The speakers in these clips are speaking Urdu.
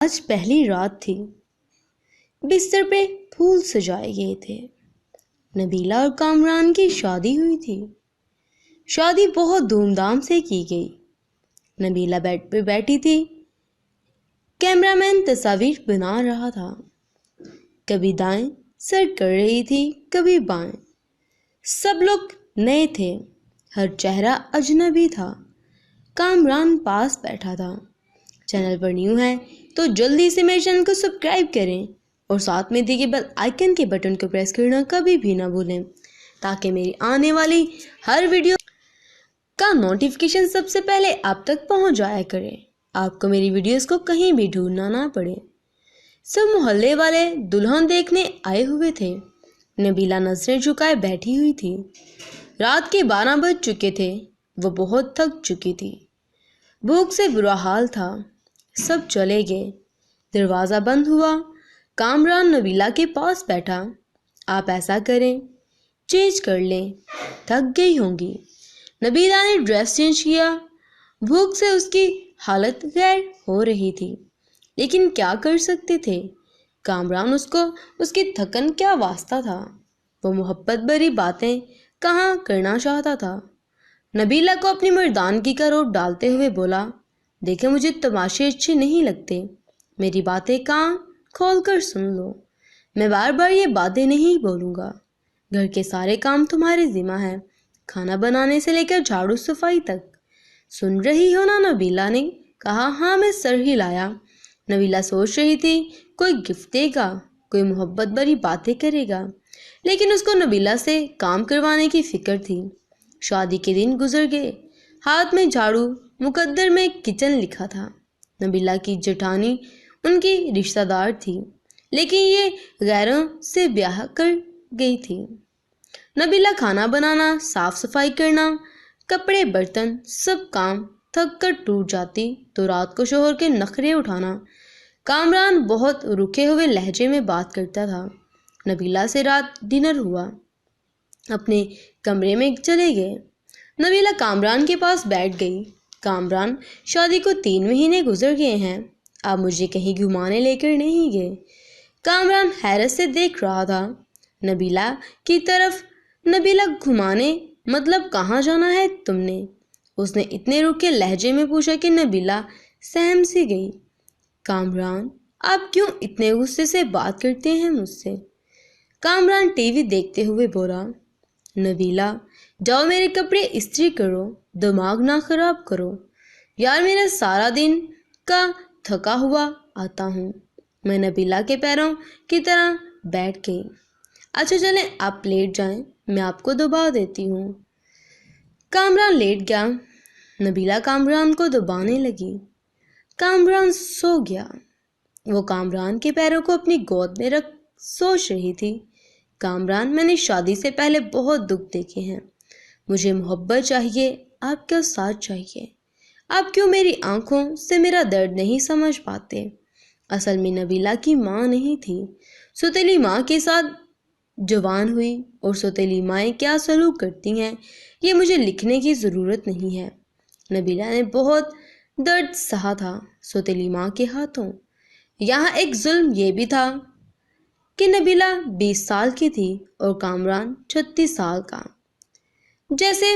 آج پہلی رات تھی۔ بستر پہ پھول سجائے گئے تھے۔ نبیلہ اور کامران کی شادی ہوئی تھی۔ شادی بہت دھوم دھام سے کی گئی۔ نبیلہ بیڈ پہ بیٹھی تھی۔ کیمرہ مین تصاویر بنا رہا تھا۔ کبھی دائیں سر کر رہی تھی، کبھی بائیں۔ سب لوگ نئے تھے، ہر چہرہ اجنبی تھا۔ کامران پاس بیٹھا تھا۔ چینل پر نیو ہے تو جلدی سے میرے چینل کو سبسکرائب کریں اور ساتھ میں دیے بیل آئیکن کے بٹن کو پریس کرنا کبھی بھی نہ بھولیں تاکہ میری آنے والی ہر ویڈیو کا نوٹیفیکیشن سب سے پہلے آپ تک پہنچ جایا کرے، آپ کو میری ویڈیوز کو کہیں بھی ڈھونڈنا نہ پڑے۔ سب محلے والے دلہن دیکھنے آئے ہوئے تھے۔ نبیلہ نظریں جھکائے بیٹھی ہوئی تھی۔ رات کے 12 بج چکے تھے۔ وہ بہت تھک چکی تھی۔ بھوک سے برا حال تھا۔ سب چلے گئے۔ دروازہ بند ہوا۔ کامران نبیلہ کے پاس بیٹھا۔ آپ ایسا کریں، چینج کر لیں، تھک گئی ہوں گی۔ نبیلہ نے ڈریس چینج کیا۔ بھوک سے اس کی حالت غیر ہو رہی تھی، لیکن کیا کر سکتے تھے؟ کامران اس کی تھکن کیا واسطہ تھا؟ وہ محبت بھری باتیں کہاں کرنا چاہتا تھا؟ نبیلہ کو اپنی مردانگی کا روب ڈالتے ہوئے بولا، دیکھیں مجھے تماشے اچھے نہیں لگتے، میری باتیں کان کھول کر سن لو۔ میں بار بار یہ باتیں نہیں بولوں گا۔ گھر کے سارے کام تمہارے ذمہ ہیں، کھانا بنانے سے لے کر جھاڑو صفائی تک۔ سن رہی ہو نا؟ نبیلہ نے کہا۔ ہاں، میں سر ہلایا۔ نبیلہ سوچ رہی تھی کوئی گفٹ دے گا، کوئی محبت بھری باتیں کرے گا، لیکن اس کو نبیلہ سے کام کروانے کی فکر تھی۔ شادی کے دن گزر گئے۔ ہاتھ میں جھاڑو، مقدر میں کچن لکھا تھا۔ نبیلہ کی جٹھانی ان کی رشتہ دار تھی، لیکن یہ غیروں سے بیاہ کر گئی تھی۔ نبیلہ کھانا بنانا، صاف صفائی کرنا، کپڑے برتن سب کام تھک کر ٹوٹ جاتی تو رات کو شوہر کے نخرے اٹھانا۔ کامران بہت رکھے ہوئے لہجے میں بات کرتا تھا۔ نبیلہ سے رات ڈنر ہوا۔ اپنے کمرے میں چلے گئے۔ نبیلہ کامران کے پاس بیٹھ گئی۔ کامران، شادی کو 3 مہینے گزر گئے ہیں، آپ مجھے کہیں گھمانے لے کر نہیں گئے۔ کامران حیرت سے دیکھ رہا تھا نبیلہ کی طرف۔ نبیلہ، گھمانے مطلب کہاں جانا ہے تم نے؟ اس نے اتنے رکھے لہجے میں پوچھا کہ نبیلہ سہم سی گئی۔ کامران، آپ کیوں اتنے غصے سے بات کرتے ہیں مجھ سے؟ کامران ٹی وی دیکھتے ہوئے بولا۔ نبیلہ، جاؤ میرے کپڑے استری کرو، دماغ نہ خراب کرو۔ یار، میرا سارا دن کا تھکا ہوا آتا ہوں۔ میں نبیلہ کے پیروں کی طرح بیٹھ گئی۔ اچھا چلیں، آپ لیٹ جائیں، میں آپ کو دبا دیتی ہوں۔ کامران لیٹ گیا۔ نبیلہ کامران کو دبانے لگی۔ کامران سو گیا۔ وہ کامران کے پیروں کو اپنی گود میں رکھ سوچ رہی تھی، کامران، میں نے شادی سے پہلے بہت دکھ دیکھے ہیں۔ مجھے محبت چاہیے، آپ کا ساتھ چاہیے۔ آپ کیوں میری آنکھوں سے میرا درد نہیں سمجھ پاتے؟ اصل میں نبیلہ کی ماں نہیں تھی، سوتیلی ماں کے ساتھ جوان ہوئی، اور سوتیلی مائیں کیا سلوک کرتی ہیں یہ مجھے لکھنے کی ضرورت نہیں ہے۔ نبیلہ نے بہت درد سہا تھا سوتیلی ماں کے ہاتھوں۔ یہاں ایک ظلم یہ بھی تھا کہ نبیلہ 20 سال کی تھی اور کامران 36 سال کا۔ جیسے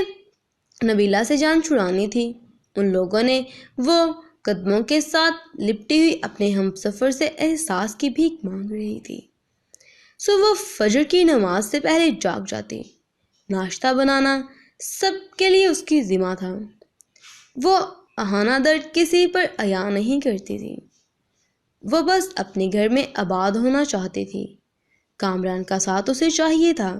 نبیلہ سے جان چھڑانی تھی، ان لوگوں نے وہ قدموں کے ساتھ لپٹی ہوئی اپنے ہمسفر سے احساس کی بھیک مانگ رہی تھی۔ سو وہ فجر کی نماز سے پہلے جاگ جاتی۔ ناشتہ بنانا سب کے لیے اس کی ذمہ تھا۔ وہ اہانہ درد کسی پر عیاں نہیں کرتی تھی۔ وہ بس اپنے گھر میں آباد ہونا چاہتی تھی۔ کامران کا ساتھ اسے چاہیے تھا،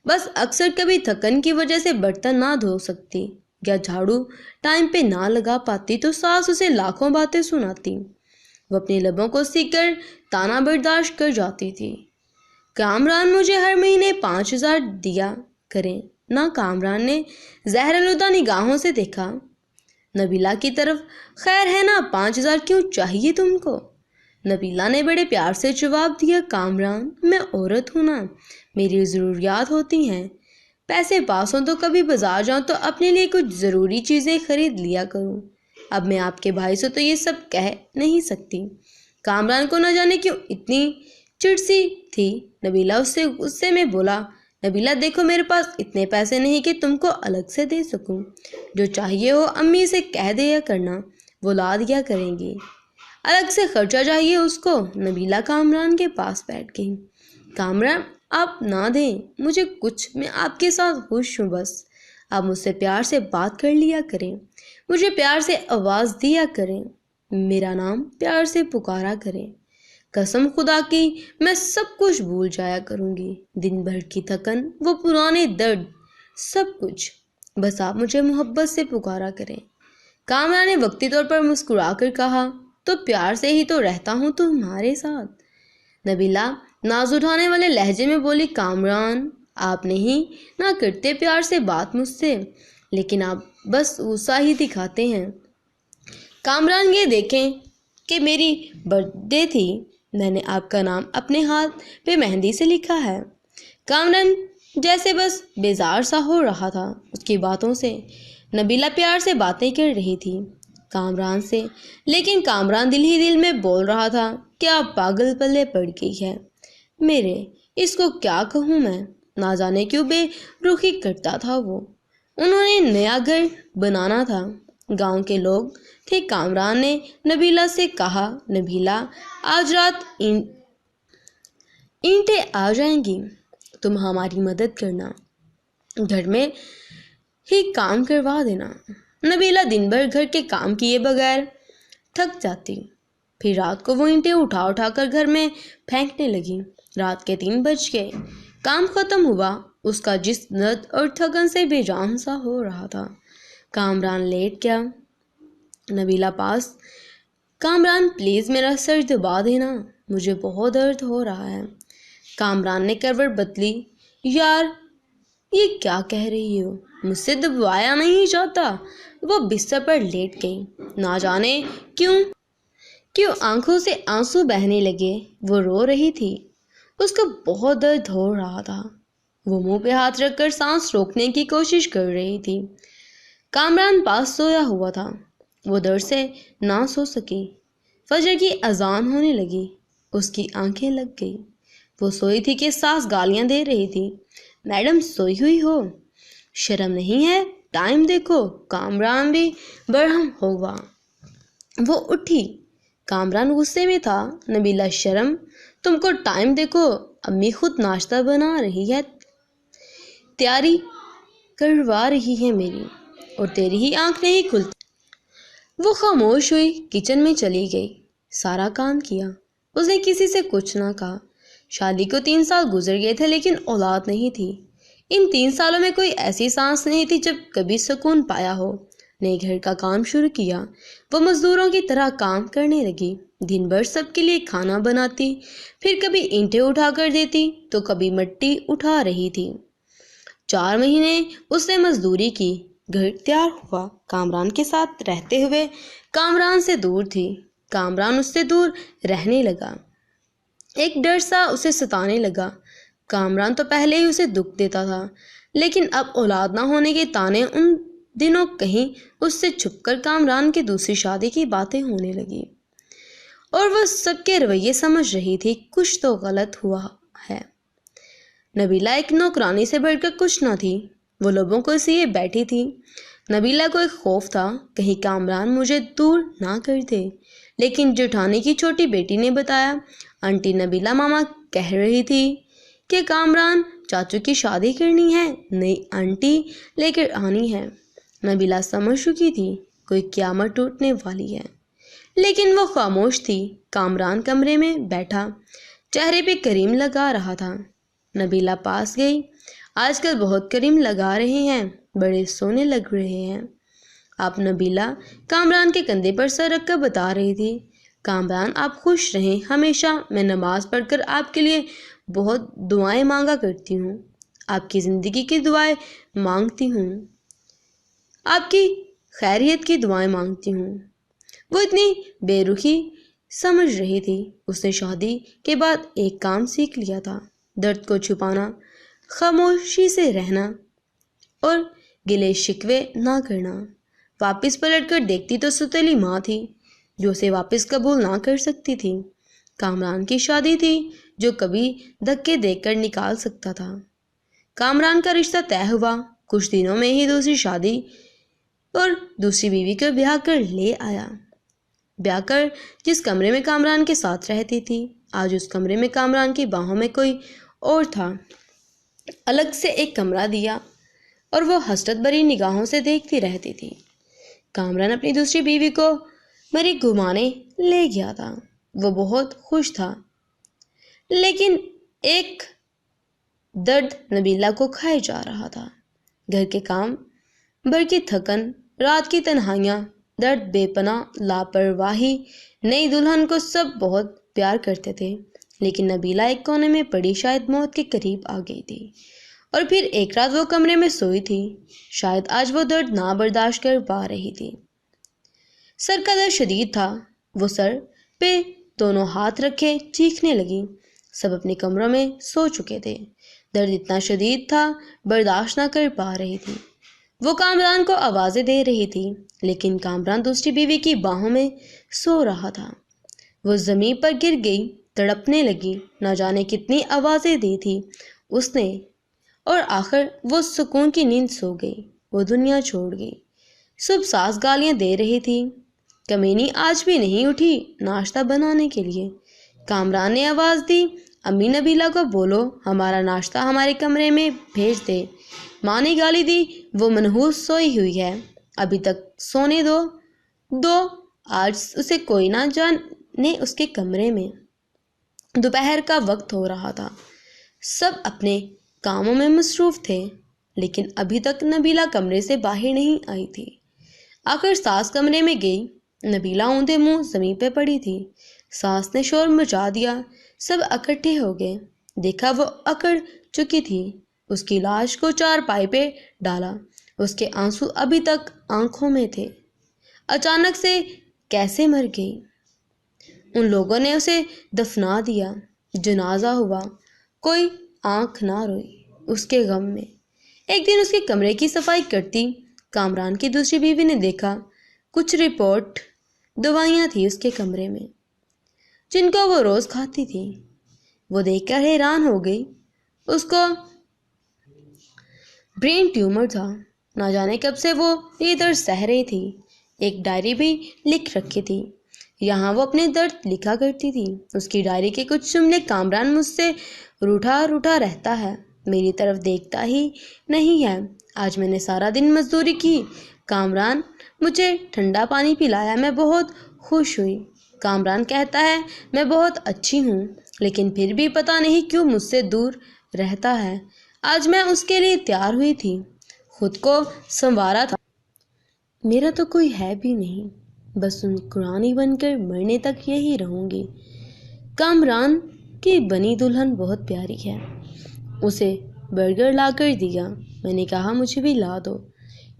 بس اکثر کبھی تھکن کی وجہ سے برتن نہ دھو سکتی یا جھاڑو ٹائم پہ نہ لگا پاتی تو ساس اسے لاکھوں باتیں سناتی۔ وہ اپنے لبوں کو سیکھ کر تانا برداشت کر جاتی تھی۔ کامران، مجھے ہر مہینے 5000 دیا کریں نہ۔ کامران نے زہرالودہ نگاہوں سے دیکھا نبیلہ کی طرف۔ خیر ہے نا، 5000 کیوں چاہیے تم کو؟ نبیلہ نے بڑے پیار سے جواب دیا، کامران، میں عورت ہوں نا، میری ضروریات ہوتی ہیں۔ پیسے پاس ہوں تو کبھی بازار جاؤں تو اپنے لیے کچھ ضروری چیزیں خرید لیا کروں۔ اب میں آپ کے بھائی سے تو یہ سب کہہ نہیں سکتی۔ کامران کو نہ جانے کیوں اتنی چڑسی تھی۔ نبیلہ اس سے غصے میں بولا، نبیلہ دیکھو میرے پاس اتنے پیسے نہیں کہ تم کو الگ سے دے سکوں، جو چاہیے ہو امی سے کہہ دیا کرنا، وہ لا دیا کریں گی۔ الگ سے خرچہ چاہیے اس کو۔ نبیلہ کامران کے پاس بیٹھ گئی۔ کامران آپ نہ دیں مجھے کچھ، میں آپ کے ساتھ خوش ہوں، بس آپ مجھ سے پیار سے بات کر لیا کریں، مجھے پیار سے آواز دیا کریں، میرا نام پیار سے پکارا کریں، قسم خدا کی میں سب کچھ بھول جایا کروں گی، دن بھر کی تھکن، وہ پرانے درد، سب کچھ، بس آپ مجھے محبت سے پکارا کریں۔ کامران نے وقتی طور پر مسکرا کر کہا، تو پیار سے ہی تو رہتا ہوں تمہارے ساتھ۔ نبیلہ ناز اٹھانے والے لہجے میں بولی، کامران آپ نہیں نہ کرتے پیار سے بات مجھ سے، لیکن آپ بس غصہ ہی دکھاتے ہیں۔ کامران یہ دیکھیں کہ میری برتھ ڈے تھی، میں نے آپ کا نام اپنے ہاتھ پہ مہندی سے لکھا ہے۔ کامران جیسے بس بیزار سا ہو رہا تھا اس کی باتوں سے۔ نبیلہ پیار سے باتیں کر رہی تھی کامران سے، لیکن کامران دل ہی دل میں بول رہا تھا، کیا پاگل پلے پڑ گئی ہے میرے، اس کو کیا کہوں میں، نہ جانے کیوں بے رخی کرتا تھا وہ۔ انہوں نے نیا گھر بنانا تھا، گاؤں کے لوگ تھے۔ کامران نے نبیلہ سے کہا، نبیلہ آج رات اینٹیں آ جائیں گی، تم ہماری مدد کرنا، گھر میں ہی کام کروا دینا۔ نبیلہ دن بھر گھر کے کام کیے بغیر تھک جاتی، پھر رات کو وہ اینٹیں اٹھا اٹھا کر گھر میں پھینکنے لگی۔ رات کے 3 بج گئے، کام ختم ہوا، اس کا جسم درد اور تھکن سے بے جان سا ہو رہا تھا۔ کامران لیٹ گیا نبیلہ پاس۔ کامران پلیز میرا سر دبا دینا، مجھے بہت درد ہو رہا ہے۔ کامران نے کروٹ بدلی، یار یہ کیا کہہ رہی ہو، مجھ سے دبوایا نہیں جاتا۔ وہ بستر پر لیٹ گئی، نہ جانے کیوں آنکھوں سے آنسو بہنے لگے۔ وہ رو رہی تھی، اس کو بہت درد ہو رہا تھا۔ وہ منہ پہ ہاتھ رکھ کر سانس روکنے کی کوشش کر رہی تھی۔ کامران پاس سویا ہوا تھا، وہ درد سے نہ سو سکی۔ فجر کی اذان ہونے لگی، اس کی آنکھیں لگ گئی۔ وہ سوئی تھی کہ ساس گالیاں دے رہی تھی، میڈم سوئی ہوئی ہو، شرم نہیں ہے، ٹائم دیکھو۔ کامران بھی برہم ہوا، وہ اٹھی۔ کامران غصے میں تھا، نبیلہ شرم، تم کو ٹائم دیکھو، امی خود ناشتہ بنا رہی ہے، تیاری کروا رہی ہے میری، اور تیری ہی آنکھ نہیں کھلتی۔ وہ خاموش ہوئی، کچن میں چلی گئی، سارا کام کیا، اس نے کسی سے کچھ نہ کہا۔ شادی کو 3 سال گزر گئے تھے، لیکن اولاد نہیں تھی۔ ان 3 سالوں میں کوئی ایسی سانس نہیں تھی جب کبھی سکون پایا ہو۔ نئے گھر کا کام شروع کیا، وہ مزدوروں کی طرح کام کرنے لگی، دن بھر سب کے لیے کھانا بناتی، پھر کبھی اینٹیں اٹھا کر دیتی تو کبھی مٹی اٹھا رہی تھی۔ 4 مہینے اس نے مزدوری کی، گھر تیار ہوا۔ کامران کے ساتھ رہتے ہوئے کامران سے دور تھی، کامران اس سے دور رہنے لگا۔ ایک ڈر سا اسے ستانے لگا۔ کامران تو پہلے ہی اسے دکھ دیتا تھا، لیکن اب اولاد نہ ہونے کے تانے ان دنوں کہیں اس سے چھپ کر کامران کی دوسری شادی کی باتیں ہونے لگی، اور وہ سب کے رویے سمجھ رہی تھی، کچھ تو غلط ہوا ہے۔ نبیلہ ایک نوکرانی سے بڑھ کر کچھ نہ تھی، وہ لوگوں کو اس لیے بیٹھی تھی۔ نبیلہ کو ایک خوف تھا، کہیں کامران مجھے دور نہ کر دے، لیکن جٹھانی کی چھوٹی بیٹی نے بتایا، آنٹی نبیلہ ماما کہہ رہی تھی کہ کامران چاچو کی شادی کرنی ہے، نئی آنٹی لے کر آنی ہے۔ نبیلہ سمجھ چکی تھی کوئی قیامت ٹوٹنے والی ہے، لیکن وہ خاموش تھی۔ کامران کمرے میں بیٹھا چہرے پہ کریم لگا رہا تھا۔ نبیلہ پاس گئی، آج کل بہت کریم لگا رہے ہیں، بڑے سونے لگ رہے ہیں آپ۔ نبیلہ کامران کے کندھے پر سر رکھ کر بتا رہی تھی، کامران آپ خوش رہیں ہمیشہ، میں نماز پڑھ کر آپ کے لیے بہت دعائیں مانگا کرتی ہوں، آپ کی زندگی کی دعائیں مانگتی ہوں، آپ کی خیریت کی دعائیں مانگتی ہوں۔ وہ اتنی بے رخی سمجھ رہی تھی، اس نے شادی کے بعد ایک کام سیکھ لیا تھا، درد کو چھپانا، خاموشی سے رہنا اور گلے شکوے نہ کرنا۔ واپس پلٹ کر دیکھتی تو ستیلی ماں تھی، جو اسے واپس قبول نہ کر سکتی تھی۔ کامران کی شادی تھی جو کبھی دھکے دے کر نکال سکتا تھا۔ کامران کا رشتہ طے ہوا، کچھ دنوں میں ہی دوسری شادی اور دوسری بیوی کو بیاہ کر لے آیا۔ بیاہ کر جس کمرے میں کامران کے ساتھ رہتی تھی، آج اس کمرے میں کامران کی باہوں میں کوئی اور تھا۔ الگ سے ایک کمرہ دیا اور وہ حسرت بھری نگاہوں سے دیکھتی رہتی تھی۔ کامران اپنی دوسری بیوی کو مری گھمانے لے گیا تھا۔ وہ بہت خوش تھا، لیکن ایک درد نبیلہ کو کھائے جا رہا تھا۔ گھر کے کام، بھر کی تھکن، رات کی تنہائیاں، درد بے پناہ، لاپرواہی۔ نئی دلہن کو سب بہت پیار کرتے تھے، لیکن نبیلہ ایک کونے میں پڑی شاید موت کے قریب آ گئی تھی۔ اور پھر ایک رات وہ کمرے میں سوئی تھی، شاید آج وہ درد نہ برداشت کر پا رہی تھی۔ سر کا درد شدید تھا۔ وہ سر پہ دونوں ہاتھ رکھے چیخنے لگی۔ سب اپنے کمروں میں سو چکے تھے۔ درد اتنا شدید تھا، برداشت نہ کر پا رہی تھی۔ وہ کامران کو آوازیں دے رہی تھی، لیکن کامران دوسری بیوی کی باہوں میں سو رہا تھا۔ وہ زمین پر گر گئی، تڑپنے لگی۔ نہ جانے کتنی آوازیں دی تھی اس نے، اور آخر وہ سکون کی نیند سو گئی۔ وہ دنیا چھوڑ گئی۔ صبح ساس گالیاں دے رہی تھی، کمینی آج بھی نہیں اٹھی ناشتہ بنانے کے لیے۔ کامران نے آواز دی، امی نبیلہ کو بولو ہمارا ناشتہ ہمارے کمرے میں بھیج دے۔ ماں نے گالی دی، وہ منحوس سوئی ہوئی ہے، ابھی تک سونے دو آج اسے کوئی نہ جانے اس کے کمرے میں۔ دوپہر کا وقت ہو رہا تھا، سب اپنے کاموں میں مصروف تھے، لیکن ابھی تک نبیلہ کمرے سے باہر نہیں آئی تھی۔ آخر ساس کمرے میں گئی۔ نبیلہ اونھے منہ زمین پہ پڑی تھی۔ ساس نے شور مچا دیا، سب اکٹھے ہو گئے۔ دیکھا وہ اکڑ چکی تھی۔ اس کی لاش کو چارپائی پہ ڈالا، اس کے آنسو ابھی تک آنکھوں میں تھے۔ اچانک سے کیسے مر گئی؟ ان لوگوں نے اسے دفنا دیا، جنازہ ہوا، کوئی آنکھ نہ روئی اس کے غم میں۔ ایک دن اس کے کمرے کی صفائی کرتی کامران کی دوسری بیوی نے دیکھا کچھ رپورٹ دوائیاں تھیں اس کے کمرے میں، جن کو وہ روز کھاتی تھی۔ وہ دیکھ کر حیران ہو گئی۔ اس کو برین ٹیومر تھا۔ نہ جانے کب سے وہ یہ درد سہ رہی تھی۔ ایک ڈائری بھی لکھ رکھی تھی، یہاں وہ اپنے درد لکھا کرتی تھی۔ اس کی ڈائری کے کچھ جملے، کامران مجھ سے روٹھا رہتا ہے، میری طرف دیکھتا ہی نہیں ہے۔ آج میں نے سارا دن مزدوری کی، کامران مجھے ٹھنڈا پانی پلایا، میں بہت خوش ہوئی۔ کامران کہتا ہے میں بہت اچھی ہوں، لیکن پھر بھی پتہ نہیں کیوں مجھ سے دور رہتا ہے۔ آج میں اس کے لیے تیار ہوئی تھی، خود کو سنوارا تھا۔ میرا تو کوئی ہے بھی نہیں، بس قرآنی بن کر مرنے تک یہی رہوں گی۔ کامران کی بنی دلہن بہت پیاری ہے۔ اسے برگر لا کر دیا۔ میں نے کہا مجھے بھی لا دو۔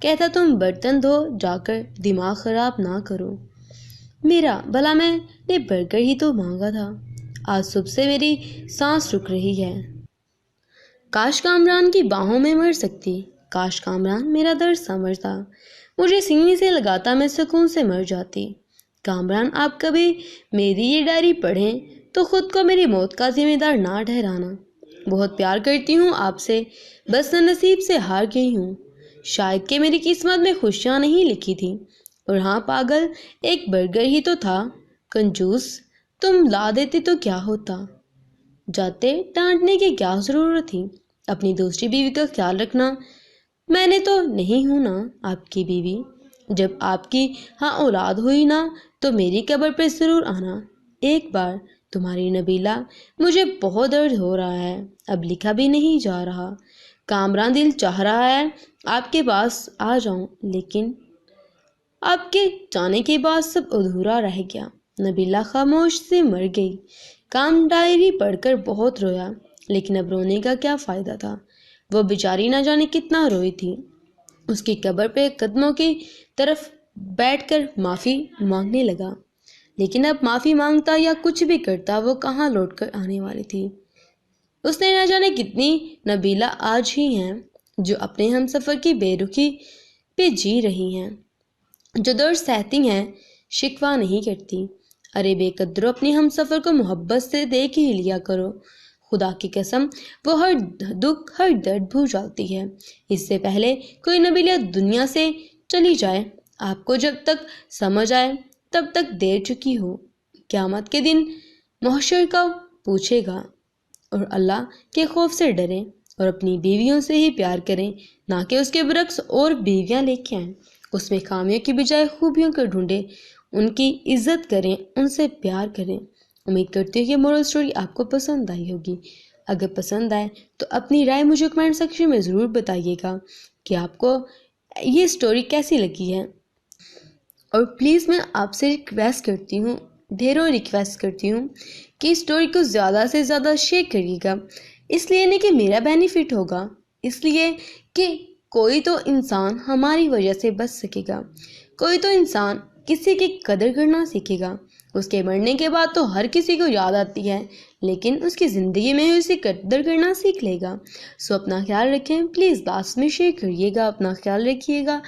کہتا تم برتن دھو جا کر، دماغ خراب نہ کرو میرا، بھلا میں نے برگر ہی تو مانگا تھا۔ آج صبح سے میری سانس رک رہی ہے۔ کاش کامران کی باہوں میں مر سکتی، کاش کامران میرا درد سمجھتا، مجھے سینے سے لگاتا، میں سکون سے مر جاتی۔ کامران آپ کبھی میری یہ ڈائری پڑھیں تو خود کو میری موت کا ذمہ دار نہ ٹھہرانا۔ بہت پیار کرتی ہوں آپ سے، بس نصیب سے ہار گئی ہوں۔ شاید کہ میری قسمت میں خوشیاں نہیں لکھی تھی، اور ہاں پاگل، ایک برگر ہی تو تھا، کنجوس، تم لا دیتے تو کیا ہوتا، جاتے ڈانٹنے کی کیا ضرورت تھی۔ اپنی دوسری بیوی کا خیال رکھنا، میں نے تو نہیں ہوں نا آپ کی بیوی، جب آپ کی ہاں اولاد ہوئی نا تو میری قبر پہ ضرور آنا ایک بار، تمہاری نبیلہ۔ مجھے بہت درد ہو رہا ہے، اب لکھا بھی نہیں جا رہا۔ کامران دل چاہ رہا ہے آپ کے پاس آ جاؤں، لیکن آپ کے جانے کے بعد سب ادھورا رہ گیا۔ نبیلہ خاموش سے مر گئی۔ کام ڈائری پڑھ کر بہت رویا، لیکن اب رونے کا کیا فائدہ تھا، وہ بیچاری نہ جانے کتنا روئی تھی۔ اس کی قبر پہ قدموں کی طرف بیٹھ کر معافی مانگنے لگا، لیکن اب معافی مانگتا یا کچھ بھی کرتا، وہ کہاں لوٹ کر آنے والی تھی۔ اس نے نہ جانے کتنی نبیلہ آج ہی ہیں جو اپنے ہم سفر کی بے رخی پہ جی رہی ہیں، جو درد سہتی ہیں شکوہ نہیں کرتی۔ ارے بے قدرو، اپنے ہم سفر کو محبت سے دیکھ ہی لیا کرو، خدا کی قسم وہ ہر دکھ ہر درد بھول جاتی ہے۔ اس سے پہلے کوئی نبیلہ دنیا سے چلی جائے، آپ کو جب تک سمجھ آئے تب تک دیر چکی ہو۔ قیامت کے دن محشر کا پوچھے گا، اور اللہ کے خوف سے ڈریں اور اپنی بیویوں سے ہی پیار کریں، نہ کہ اس کے برعکس اور بیویاں لے کے آئیں۔ اس میں خامیوں کی بجائے خوبیوں کو ڈھونڈیں، ان کی عزت کریں، ان سے پیار کریں۔ امید کرتی ہوں کہ مورل سٹوری آپ کو پسند آئی ہوگی۔ اگر پسند آئے تو اپنی رائے مجھے کمنٹ سیکشن میں ضرور بتائیے گا کہ آپ کو یہ سٹوری کیسی لگی ہے۔ اور پلیز میں آپ سے ریکویسٹ کرتی ہوں، ڈھیروں ریکویسٹ کرتی ہوں کہ سٹوری کو زیادہ سے زیادہ شیئر کریے گا، اس لیے نہیں کہ میرا بینیفٹ ہوگا، اس لیے کہ کوئی تو انسان ہماری وجہ سے بچ سکے گا، کوئی تو انسان کسی کی قدر کرنا سیکھے گا۔ اس کے مرنے کے بعد تو ہر کسی کو یاد آتی ہے، لیکن اس کی زندگی میں اسے قدر کرنا سیکھ لے گا۔ سو اپنا خیال رکھیں، پلیز لاسٹ میں شیئر کریے گا، اپنا خیال رکھیے گا۔